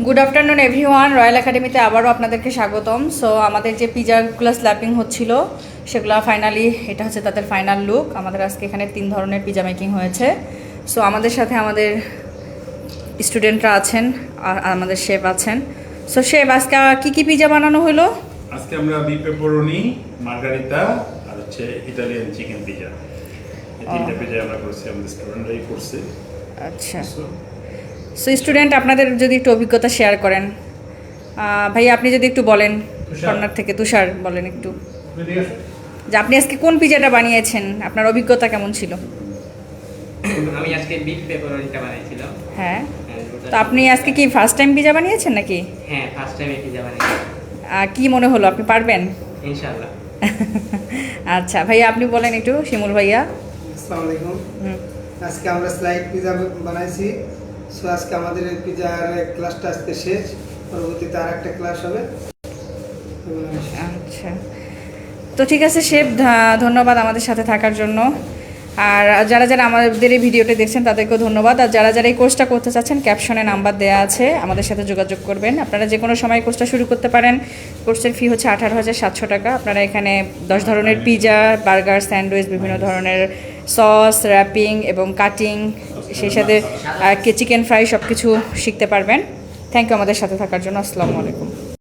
Good afternoon everyone, royal একাডেমিতে আবারও আপনাদেরকে স্বাগতম। সো আমাদের যে পিজাগুলো স্ল্যাপিং হচ্ছিল সেগুলো ফাইনালি, এটা হচ্ছে তাদের ফাইনাল লুক। আমাদের আজকে এখানে 3 ধরনের পিজা মেকিং হয়েছে। সো আমাদের সাথে আমাদের স্টুডেন্টরা আছেন আর আমাদের শেফ আছেন। সো শেফ, আজকে কী কী পিজা বানানো হলো? আজকে আমরা বিফ পেপারোনি, মার্গারিতা আর হচ্ছে ইতালিয়ান চিকেন পিজা, এই তিনটা পিজা আমরা করছি, আমাদের স্টুডেন্টরাই করছে। আচ্ছা, সো স্টুডেন্ট আপনাদের যদি একটু অভিজ্ঞতা শেয়ার করেন। ভাই আপনি যদি একটু বলেন, কর্নার থেকে তুষার বলেন একটু যে আপনি আজকে কোন পিজাটা বানিয়েছেন, আপনার অভিজ্ঞতা কেমন ছিল? আমি আজকে বিফ পেপারোনিটা বানিয়েছিলাম। হ্যাঁ, তো আপনি আজকে কি ফার্স্ট টাইম পিজা বানিয়েছেন নাকি? হ্যাঁ, ফার্স্ট টাইম পিজা বানিয়েছি। কি মনে হলো, আপনি পারবেন? ইনশাআল্লাহ। আচ্ছা ভাইয়া, আপনি বলেন একটু, শিমুল ভাইয়া। আসসালামু আলাইকুম। আজকে আমরা স্লাইড পিজা বানাইছি। সো আজকে আমাদের এই পিজার ক্লাসটা আজকে শেষ, পরবর্তীতে আর একটা ক্লাস হবে। আচ্ছা, তো ঠিক আছে শেফ, ধন্যবাদ আমাদের সাথে থাকার জন্য। আর যারা যারা আমাদের এই ভিডিওটা দেখছেন তাদেরকেও ধন্যবাদ। আর যারা যারা এই কোর্সটা করতে চাচ্ছেন, ক্যাপশনে নাম্বার দেওয়া আছে, আমাদের সাথে যোগাযোগ করবেন। আপনারা যে কোনো সময় কোর্সটা শুরু করতে পারেন। কোর্সের ফি হচ্ছে 18,700 টাকা। আপনারা এখানে 10 ধরনের পিজা, বার্গার, স্যান্ডউইচ, বিভিন্ন ধরনের সস, র্যাপিং এবং কাটিং, সেই সাথে চিকেন ফ্রাই সব কিছু শিখতে পারবেন। থ্যাংক ইউ আমাদের সাথে থাকার জন্য। আসসালামু আলাইকুম।